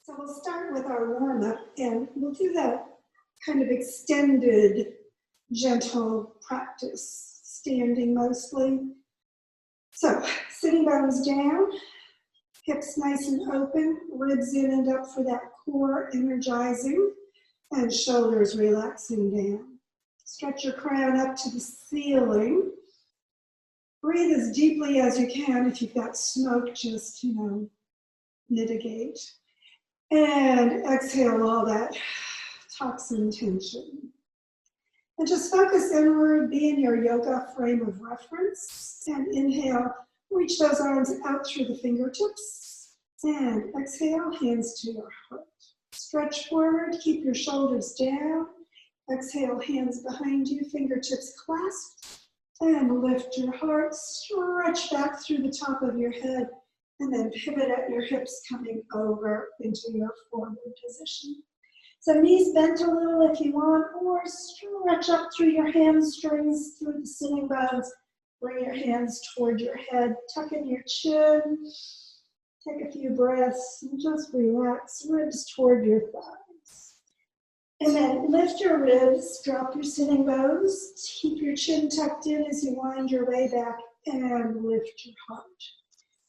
So we'll start with our warm-up, and we'll do that kind of extended, gentle practice, standing mostly. So sitting bones down, hips nice and open, ribs in and up for that core energizing, and shoulders relaxing down. Stretch your crown up to the ceiling. Breathe as deeply as you can. If you've got smoke, just, mitigate. And exhale all that toxin tension. And just focus inward, be in your yoga frame of reference. And inhale, reach those arms out through the fingertips. And exhale, hands to your heart. Stretch forward, keep your shoulders down. Exhale, hands behind you, fingertips clasped. And lift your heart, stretch back through the top of your head. And then pivot at your hips, coming over into your forward position. So knees bent a little if you want, or stretch up through your hamstrings, through the sitting bones. Bring your hands toward your head, tuck in your chin. Take a few breaths and just relax, ribs toward your thighs. And then lift your ribs, drop your sitting bones, keep your chin tucked in as you wind your way back, and lift your heart.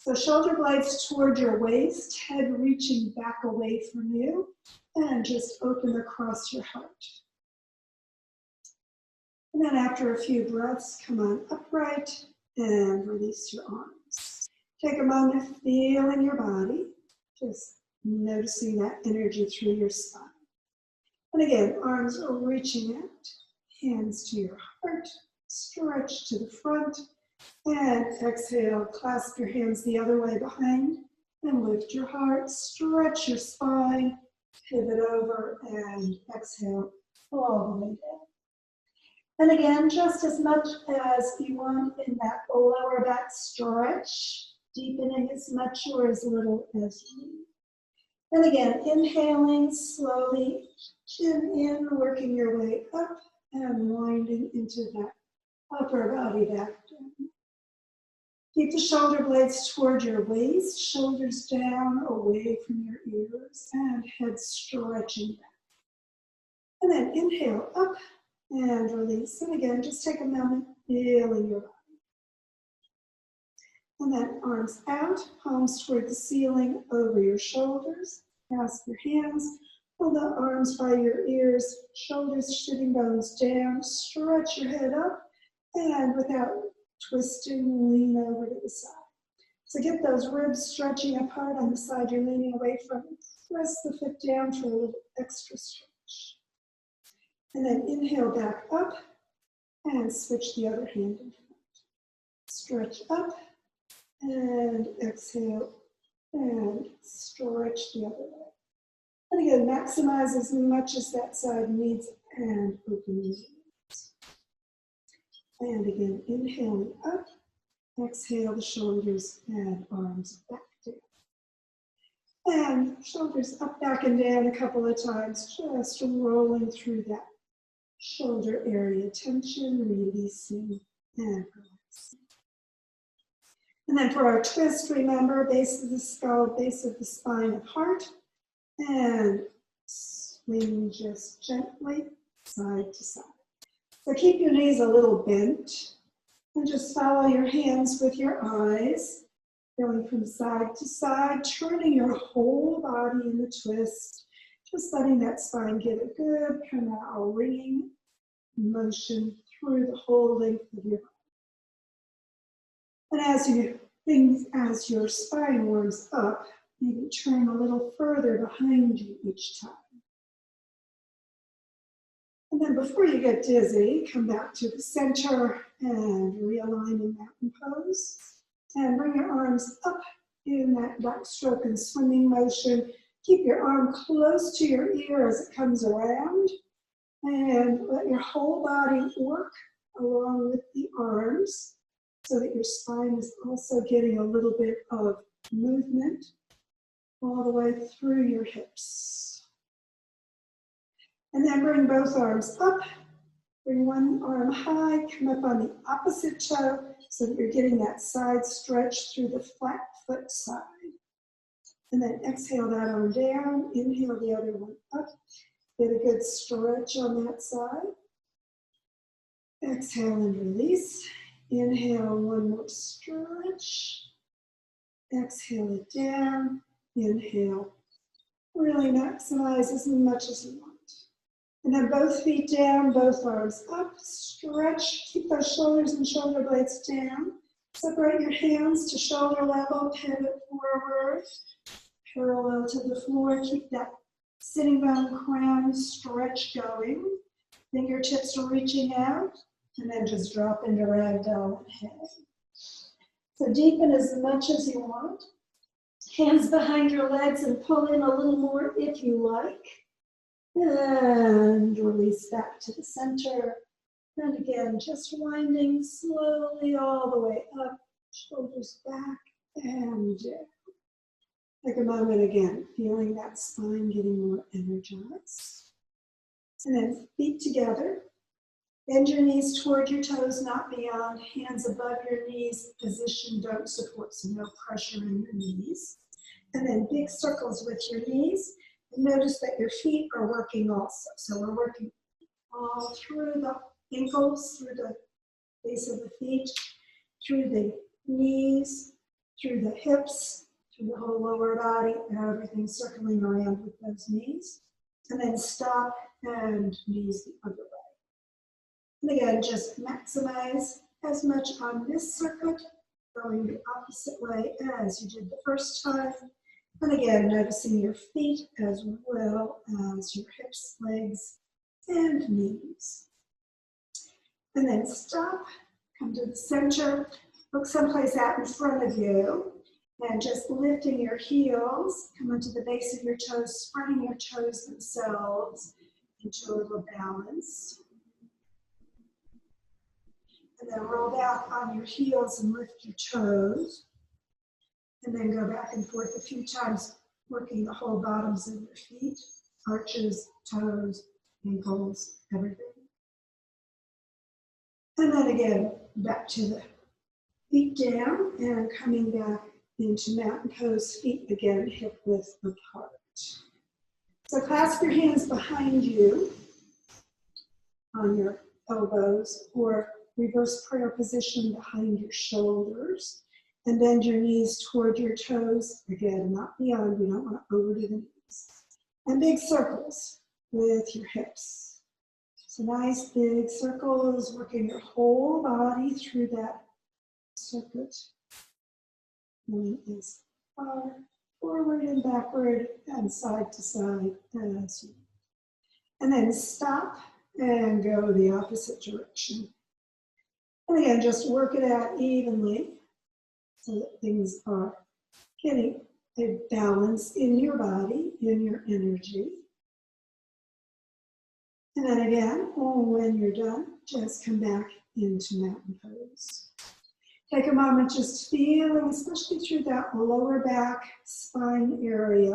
So shoulder blades toward your waist, head reaching back away from you, and just open across your heart. And then after a few breaths, come on upright and release your arms. Take a moment, feeling your body, just noticing that energy through your spine. And again, arms are reaching out, hands to your heart, stretch to the front. And exhale, clasp your hands the other way behind and lift your heart, stretch your spine, pivot over and exhale all the way down. And again, just as much as you want in that lower back stretch, deepening as much or as little as you need. And again, inhaling slowly, chin in, working your way up and winding into that upper body back down. Keep the shoulder blades toward your waist, shoulders down away from your ears, and head stretching back. And then inhale up and release. And again, just take a moment, feeling your body. And then arms out, palms toward the ceiling, over your shoulders. Clasp your hands, pull the arms by your ears, shoulders, sitting bones down, stretch your head up, and without twisting, lean over to the side. So get those ribs stretching apart on the side you're leaning away from. Press the foot down for a little extra stretch. And then inhale back up and switch the other hand in front. Stretch up and exhale and stretch the other way. And again, maximize as much as that side needs and open your knees. And again, inhaling up, exhale the shoulders and arms back down. And shoulders up, back, and down a couple of times, just rolling through that shoulder area tension, releasing and relaxing. And then for our twist, remember, base of the skull, base of the spine of heart, and swing just gently side to side. So keep your knees a little bent and just follow your hands with your eyes, going from side to side, turning your whole body in the twist, just letting that spine get a good kind of ringing motion through the whole length of your body. And as your spine warms up, maybe turn a little further behind you each time. And then before you get dizzy, come back to the center and realign in mountain pose. And bring your arms up in that backstroke and swimming motion. Keep your arm close to your ear as it comes around. And let your whole body work along with the arms so that your spine is also getting a little bit of movement all the way through your hips. And then bring both arms up, bring one arm high, come up on the opposite toe so that you're getting that side stretch through the flat foot side. And then exhale that arm down, inhale the other one up. Get a good stretch on that side. Exhale and release. Inhale, one more stretch. Exhale it down. Inhale. Really maximize as much as you want. And then both feet down, both arms up. Stretch. Keep those shoulders and shoulder blades down. Separate your hands to shoulder level. Pivot forward. Parallel to the floor. Keep that sitting bone crown stretch going. Fingertips are reaching out. And then just drop into ragdoll and head. So deepen as much as you want. Hands behind your legs and pull in a little more if you like. And release back to the center. And again, just winding slowly all the way up. Shoulders back and down. Take a moment again, feeling that spine getting more energized. And then feet together. Bend your knees toward your toes, not beyond. Hands above your knees. Position, don't support, so no pressure in your knees. And then big circles with your knees. And notice that your feet are working also. So we're working all through the ankles, through the base of the feet, through the knees, through the hips, through the whole lower body, and everything circling around with those knees. And then stop and knees the other way. And again, just maximize as much on this circuit, going the opposite way as you did the first time. And again, noticing your feet as well as your hips, legs, and knees. And then stop, come to the center, look someplace out in front of you, and just lifting your heels, come onto the base of your toes, spreading your toes themselves into a little balance. And then roll back on your heels and lift your toes. And then go back and forth a few times, working the whole bottoms of your feet, arches, toes, ankles, everything. And then again, back to the feet down and coming back into mountain pose, feet again, hip width apart. So clasp your hands behind you on your elbows, or reverse prayer position behind your shoulders, and bend your knees toward your toes. Again, not beyond, we don't want to overdo the knees. And big circles with your hips. So nice big circles, working your whole body through that circuit. Going as far forward and backward and side to side as you. And then stop and go the opposite direction. And again, just work it out evenly so that things are getting a balance in your body, in your energy. And then again, when you're done, just come back into mountain pose. Take a moment just feeling, especially through that lower back spine area,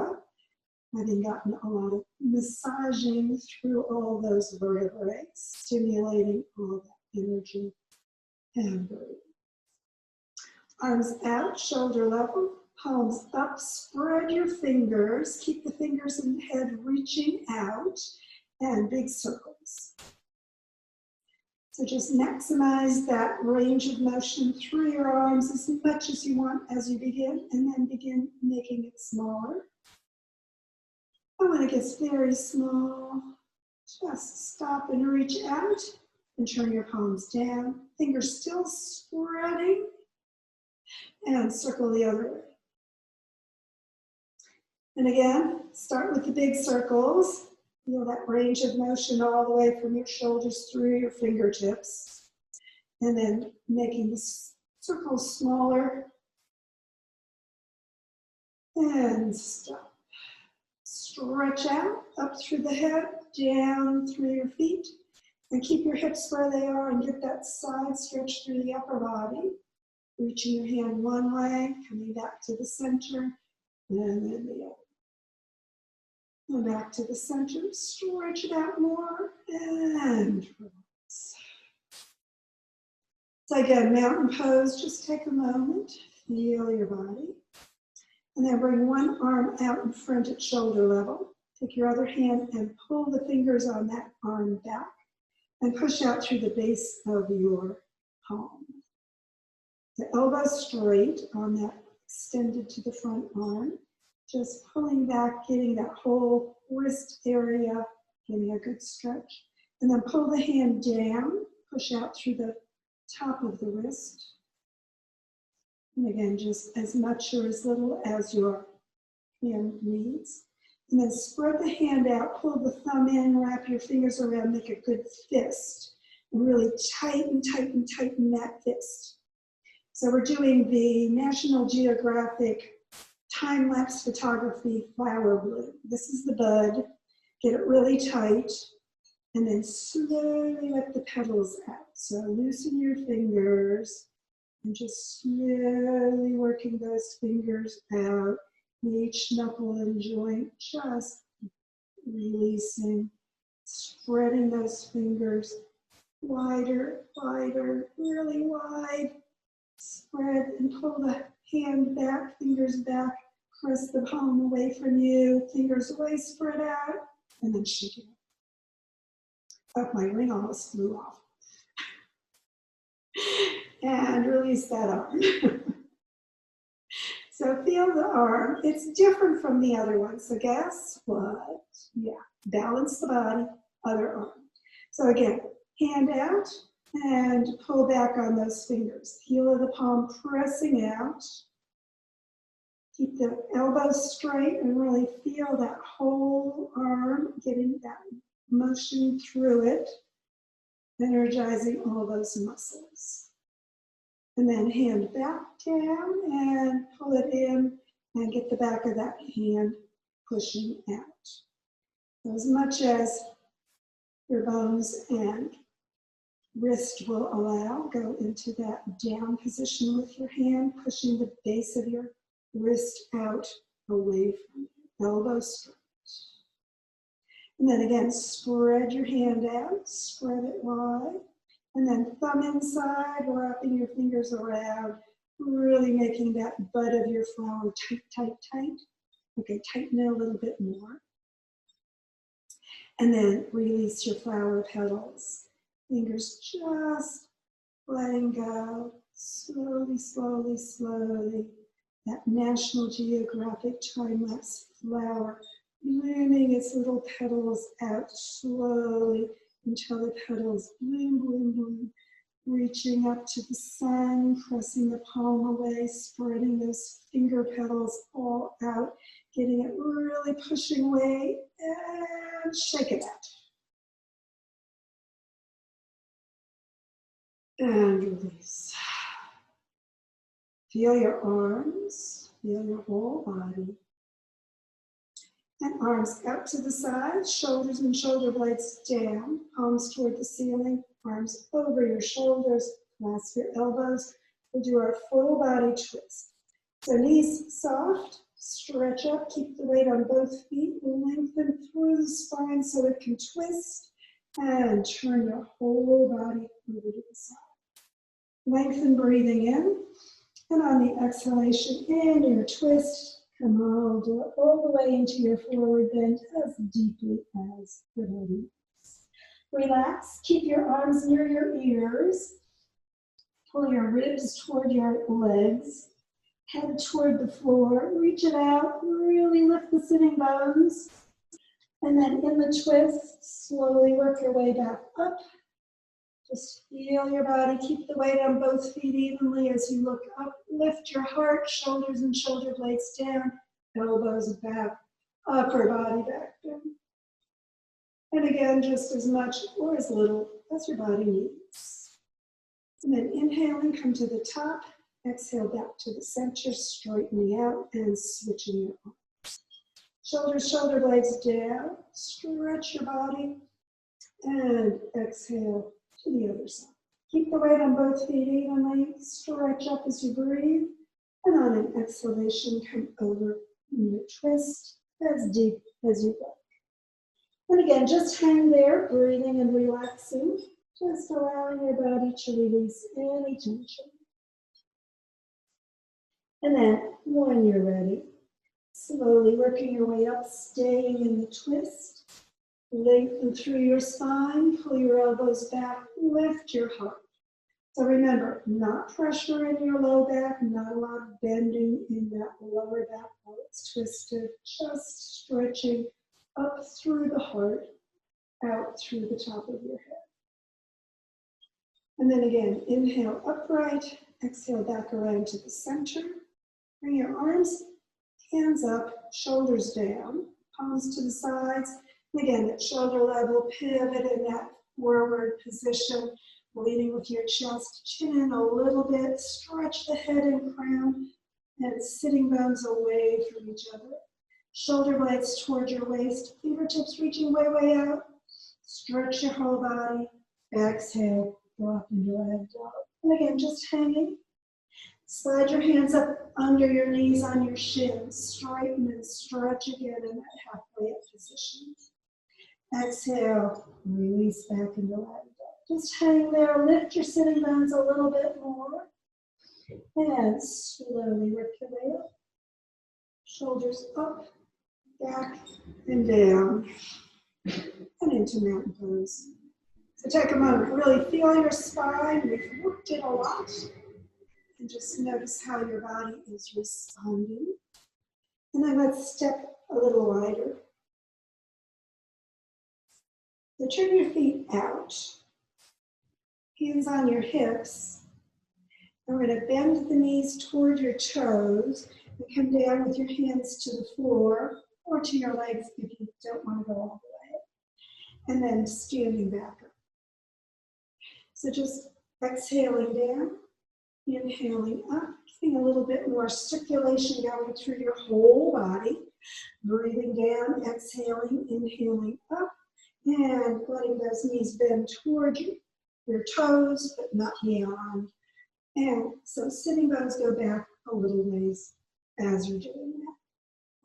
having gotten a lot of massaging through all those vertebrae, stimulating all that energy and breathe. Arms out, shoulder level, palms up, spread your fingers, keep the fingers and head reaching out, and big circles. So just maximize that range of motion through your arms as much as you want as you begin, and then begin making it smaller. And when it gets very small, just stop and reach out and turn your palms down. Fingers still spreading, and circle the other way. And again, start with the big circles. Feel that range of motion all the way from your shoulders through your fingertips. And then making the circles smaller. And stop. Stretch out, up through the head, down through your feet. And keep your hips where they are and get that side stretch through the upper body. Reaching your hand one way, coming back to the center, and then the other. And back to the center, stretch it out more, and relax. So again, mountain pose, just take a moment, feel your body. And then bring one arm out in front at shoulder level. Take your other hand and pull the fingers on that arm back and push out through the base of your palm. The elbow straight on that extended to the front arm. Just pulling back, getting that whole wrist area, getting a good stretch. And then pull the hand down, push out through the top of the wrist. And again, just as much or as little as your hand needs. And then spread the hand out, pull the thumb in, wrap your fingers around, make a good fist. And really tighten, tighten, tighten that fist. So we're doing the National Geographic time-lapse photography flower bloom. This is the bud. Get it really tight. And then slowly let the petals out. So loosen your fingers. And just slowly working those fingers out, each knuckle and joint, just releasing, spreading those fingers wider, wider, really wide. Spread and pull the hand back, fingers back, press the palm away from you, fingers away, spread out, and then shake it up. Oh, my ring almost flew off. And release that arm. So feel the arm. It's different from the other one. So guess what? Yeah, balance the body, other arm. So again, hand out and pull back on those fingers. Heel of the palm pressing out. Keep the elbows straight and really feel that whole arm, getting that motion through it, energizing all those muscles. And then hand back down and pull it in and get the back of that hand pushing out. So as much as your bones and wrist will allow, go into that down position with your hand, pushing the base of your wrist out away from you, elbow straight. And then again, spread your hand out, spread it wide. And then thumb inside, wrapping your fingers around, really making that bud of your flower tight, tight, tight. Okay, tighten it a little bit more. And then release your flower petals. Fingers just letting go, slowly, slowly, slowly. That National Geographic time-lapse flower, blooming its little petals out slowly, until the petals bloom, bloom, bloom, reaching up to the sun, pressing the palm away, spreading those finger petals all out, getting it really pushing away, and shake it out. And release. Feel your arms, feel your whole body. And arms out to the sides, shoulders and shoulder blades down, palms toward the ceiling, arms over your shoulders, clasp your elbows. We'll do our full body twist. So knees soft, stretch up, keep the weight on both feet, lengthen through the spine so it can twist, and turn your whole body over to the side. Lengthen breathing in, and on the exhalation in your twist, come all the way into your forward bend as deeply as your body is. Relax, keep your arms near your ears, pull your ribs toward your legs, head toward the floor, reach it out, really lift the sitting bones, and then in the twist, slowly work your way back up. Just feel your body, keep the weight on both feet evenly as you look up, lift your heart, shoulders and shoulder blades down, elbows back, upper body back down. And again, just as much or as little as your body needs. And then inhaling, come to the top, exhale back to the center, straightening out and switching your arms. Shoulders, shoulder blades down, stretch your body, and exhale to the other side. Keep the weight on both feet evenly, stretch up as you breathe, and on an exhalation, come over in your twist as deep as you like. And again, just hang there, breathing and relaxing, just allowing your body to release any tension. And then, when you're ready, Slowly working your way up, staying in the twist. Lengthen through your spine, pull your elbows back, lift your heart. So remember, not pressure in your low back, not a lot of bending in that lower back while it's twisted, just stretching up through the heart, out through the top of your head. And then again, inhale upright, exhale back around to the center. Bring your arms, hands up, shoulders down, palms to the sides. And again, at shoulder level, pivot in that forward position, leaning with your chest, chin in a little bit, stretch the head and crown, and sitting bones away from each other. Shoulder blades toward your waist, fingertips reaching way, way out. Stretch your whole body. Exhale, drop into leg dog. And again, just hanging. Slide your hands up under your knees on your shins. Straighten and stretch again in that halfway up position. Exhale, release back into leg dog. Just hang there, lift your sitting bones a little bit more. And slowly work your way up. Shoulders up, back, and down. And into mountain pose. So take a moment, really feel your spine. We've worked it a lot. And just notice how your body is responding. And then let's step a little wider. So turn your feet out. Hands on your hips. And we're going to bend the knees toward your toes and come down with your hands to the floor or to your legs if you don't want to go all the way. And then standing back up. So just exhaling down, inhaling up, getting a little bit more circulation going through your whole body. Breathing down, exhaling, inhaling up, and letting those knees bend toward you, your toes, but not beyond. And so sitting bones go back a little ways as you're doing that.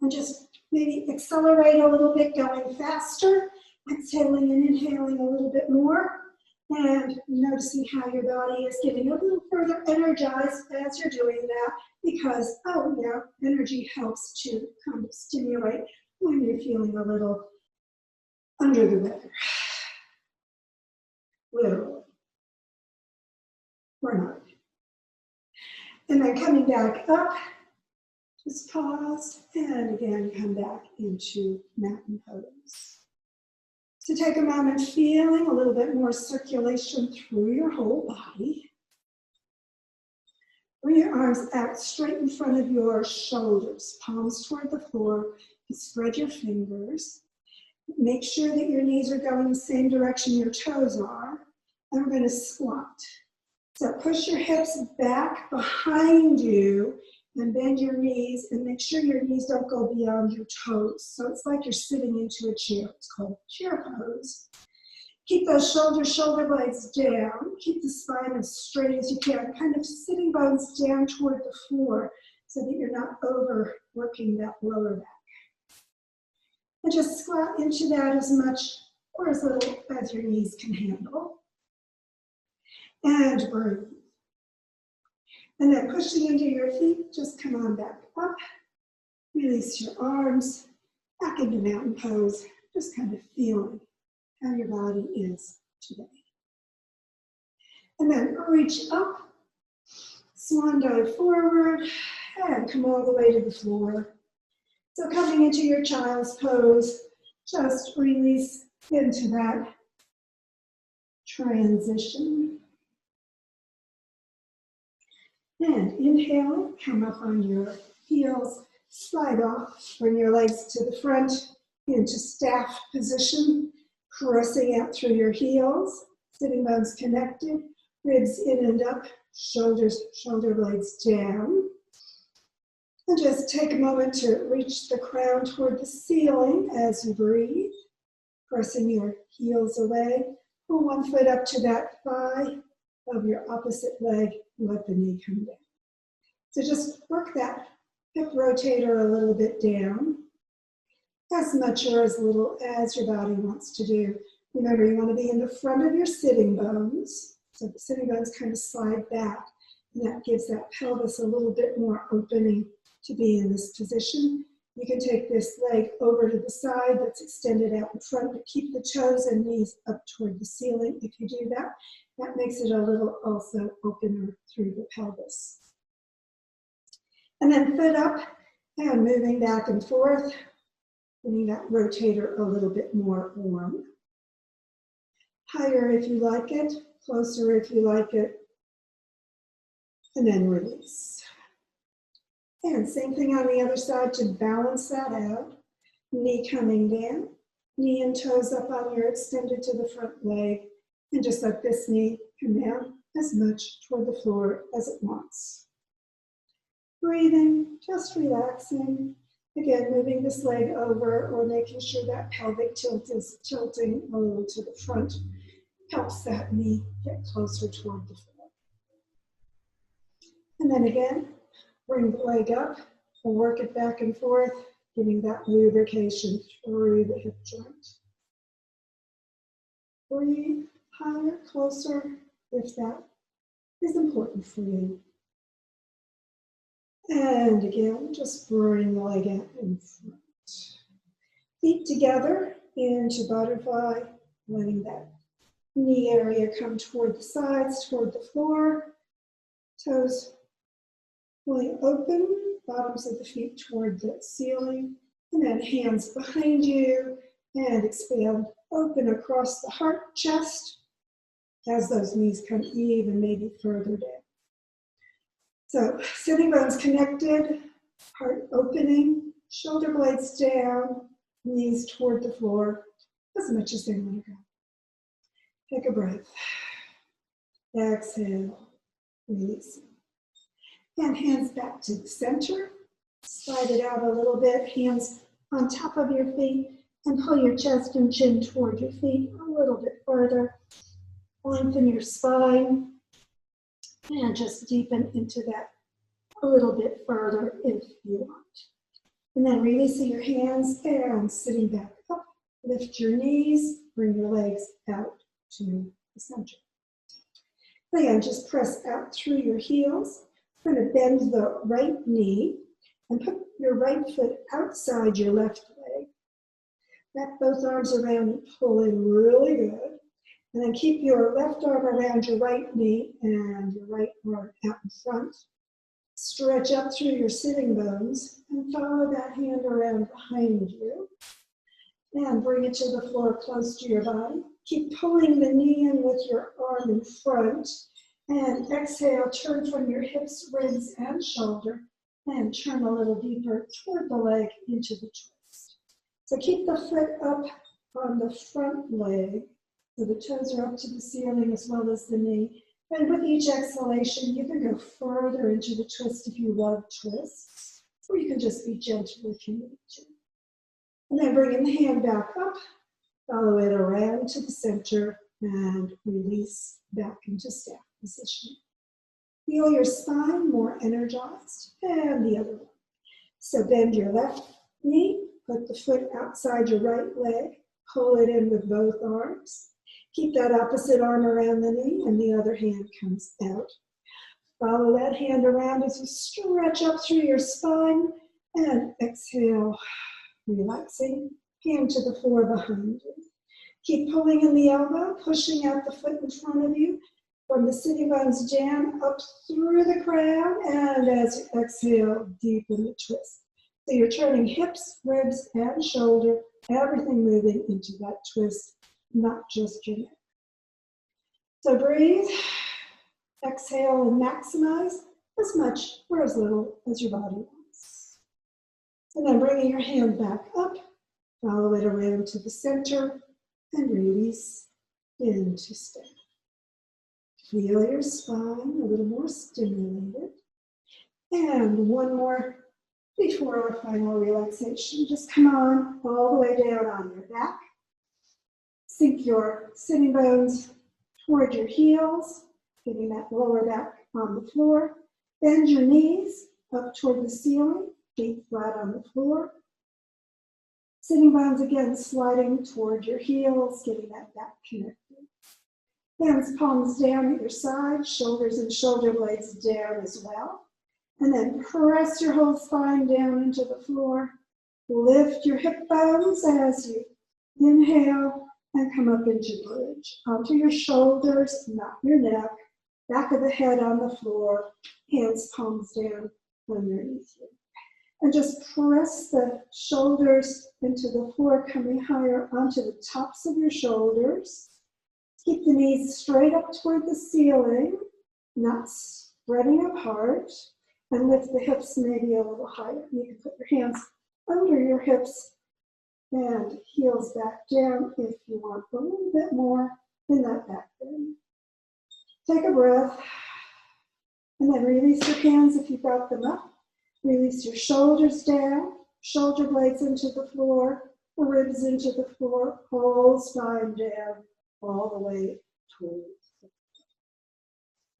And just maybe accelerate a little bit, going faster, exhaling and inhaling a little bit more. And noticing how your body is getting a little further energized as you're doing that because, energy helps to kind of stimulate when you're feeling a little under the weather. Literally. Or not. And then coming back up, just pause, and again, come back into mountain pose. So take a moment feeling a little bit more circulation through your whole body. Bring your arms out straight in front of your shoulders, palms toward the floor. You spread your fingers. Make sure that your knees are going the same direction your toes are. And we're going to squat. So push your hips back behind you and bend your knees and make sure your knees don't go beyond your toes. So it's like you're sitting into a chair. It's called chair pose. Keep those shoulder blades down. Keep the spine as straight as you can. Kind of sitting bones down toward the floor so that you're not overworking that lower back. And just squat into that as much or as little as your knees can handle. And breathe. And then pushing into your feet, just come on back up. Release your arms back into mountain pose. Just kind of feeling how your body is today. And then reach up, swan dive forward, and come all the way to the floor. So coming into your child's pose, just release into that transition. And inhale, come up on your heels, slide off, bring your legs to the front into staff position, pressing out through your heels, sitting bones connected, ribs in and up, shoulder blades down. And just take a moment to reach the crown toward the ceiling as you breathe, pressing your heels away. Pull one foot up to that thigh of your opposite leg. Let the knee come down. So just work that hip rotator a little bit down, as much or as little as your body wants to do. Remember, you want to be in the front of your sitting bones. So the sitting bones kind of slide back, and that gives that pelvis a little bit more opening to be in this position. You can take this leg over to the side that's extended out in front, but keep the toes and knees up toward the ceiling. If you do that, that makes it a little also opener through the pelvis. And then foot up and moving back and forth, getting that rotator a little bit more warm. Higher if you like it, closer if you like it, and then release. And same thing on the other side to balance that out. Knee coming down, knee and toes up on your extended to the front leg, and just let this knee come down as much toward the floor as it wants. Breathing, just relaxing. Again, moving this leg over or making sure that pelvic tilt is tilting a little to the front helps that knee get closer toward the floor. And then again, bring the leg up and work it back and forth, getting that lubrication through the hip joint. Breathe higher, closer, if that is important for you. And again, just bring the leg out in front. Feet together into butterfly, letting that knee area come toward the sides, toward the floor. Toes fully open, bottoms of the feet toward the ceiling, and then hands behind you, and expand, open across the heart, chest, as those knees come even maybe further down. So sitting bones connected, heart opening, shoulder blades down, knees toward the floor, as much as they want to go. Take a breath. Exhale, release. And hands back to the center. Slide it out a little bit, hands on top of your feet, and pull your chest and chin toward your feet a little bit further. Lengthen your spine. And just deepen into that a little bit further if you want. And then releasing your hands and sitting back up. Lift your knees, bring your legs out to the center. Again, just press out through your heels. We're going to bend the right knee and put your right foot outside your left leg. Wrap both arms around and pull in really good. And then keep your left arm around your right knee and your right arm out in front. Stretch up through your sitting bones and follow that hand around behind you. And bring it to the floor close to your body. Keep pulling the knee in with your arm in front. And exhale, turn from your hips, ribs, and shoulder. And turn a little deeper toward the leg into the twist. So keep the foot up on the front leg. So the toes are up to the ceiling as well as the knee. And with each exhalation, you can go further into the twist if you love twists, or you can just be gentle if you need to. And then bringing the hand back up, follow it around to the center and release back into staff position. Feel your spine more energized, and the other one. So bend your left knee, put the foot outside your right leg, pull it in with both arms. Keep that opposite arm around the knee and the other hand comes out. Follow that hand around as you stretch up through your spine and exhale, relaxing, hand to the floor behind you. Keep pulling in the elbow, pushing out the foot in front of you from the sitting bones down, up through the crown, and as you exhale, deepen the twist. So you're turning hips, ribs, and shoulder, everything moving into that twist, not just your neck. So breathe, exhale, and maximize as much or as little as your body wants. And then bringing your hand back up, follow it around to the center, and release into staff. Feel your spine a little more stimulated. And one more before our final relaxation. Just come on all the way down on your back. Sink your sitting bones toward your heels, getting that lower back on the floor. Bend your knees up toward the ceiling, feet flat on the floor. Sitting bones again sliding toward your heels, getting that back connected. Hands, palms down at your side, shoulders and shoulder blades down as well. And then press your whole spine down into the floor. Lift your hip bones as you inhale and come up into bridge. Onto your shoulders, not your neck. Back of the head on the floor, hands palms down underneath you. And just press the shoulders into the floor, coming higher onto the tops of your shoulders. Keep the knees straight up toward the ceiling, not spreading apart. And lift the hips maybe a little higher. You can put your hands under your hips and heels back down if you want a little bit more in that back bend. Take a breath and then release your hands if you've got them up. Release your shoulders down, shoulder blades into the floor, the ribs into the floor, whole spine down all the way towards the floor.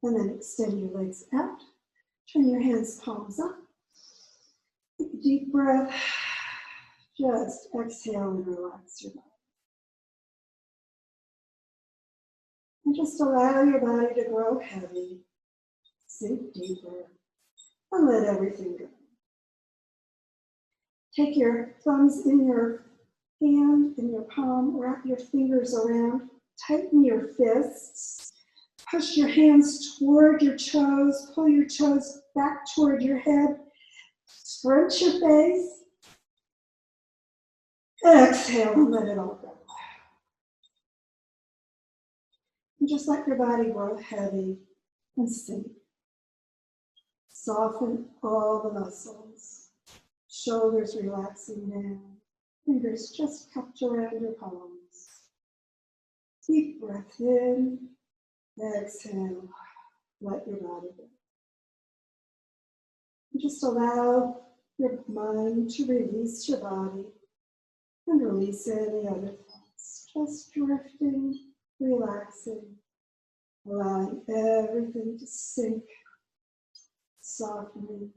And then extend your legs out. Turn your hands palms up. Take a deep breath. Just exhale and relax your body. And just allow your body to grow heavy. Sink deeper. And let everything go. Take your thumbs in your hand, in your palm, wrap your fingers around, tighten your fists. Push your hands toward your toes, pull your toes back toward your head, scrunch your face, exhale and let it all go. And just let your body grow heavy and sink. Soften all the muscles, shoulders relaxing down, fingers just cupped around your palms. Deep breath in, exhale, let your body go. And just allow your mind to release your body and release any other thoughts. Just drifting, relaxing, allowing everything to sink, softening,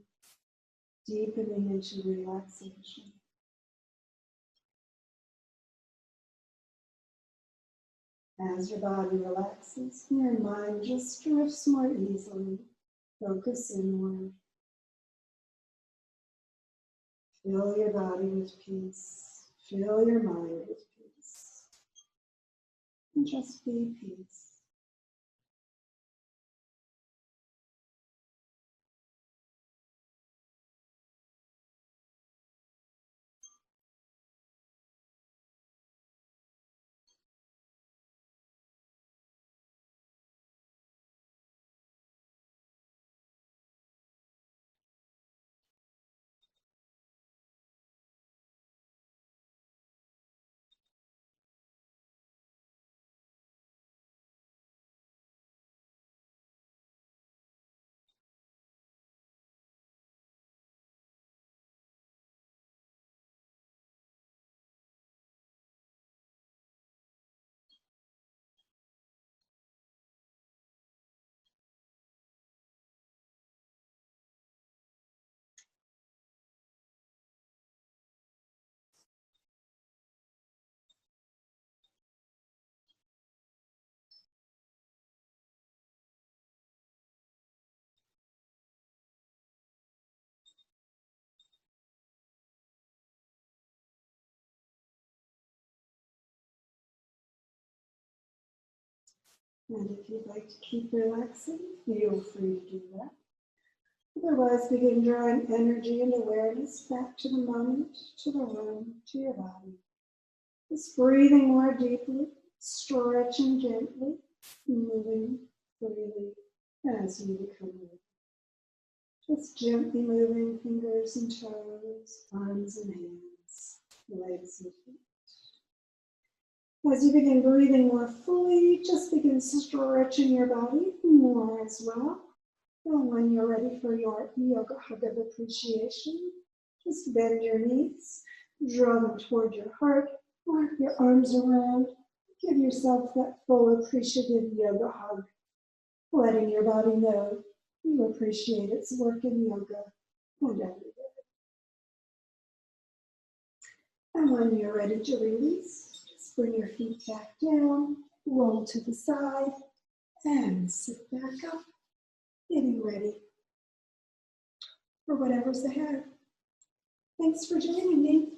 deepening into relaxation. As your body relaxes, your mind just drifts more easily. Focus inward. Fill your body with peace. Fill your mind with peace. And just be peace. And if you'd like to keep relaxing, feel free to do that. Otherwise, begin drawing energy and awareness back to the moment, to the room, to your body. Just breathing more deeply, stretching gently, moving freely as you become aware. Just gently moving fingers and toes, arms and hands, legs and feet. As you begin breathing more fully, just begin stretching your body more as well. And when you're ready for your yoga hug of appreciation, just bend your knees, draw them toward your heart, wrap your arms around, give yourself that full appreciative yoga hug, letting your body know you appreciate its work in yoga and every day. And when you're ready to release, just bring your feet back down, roll to the side, and sit back up, getting ready for whatever's ahead. Thanks for joining me.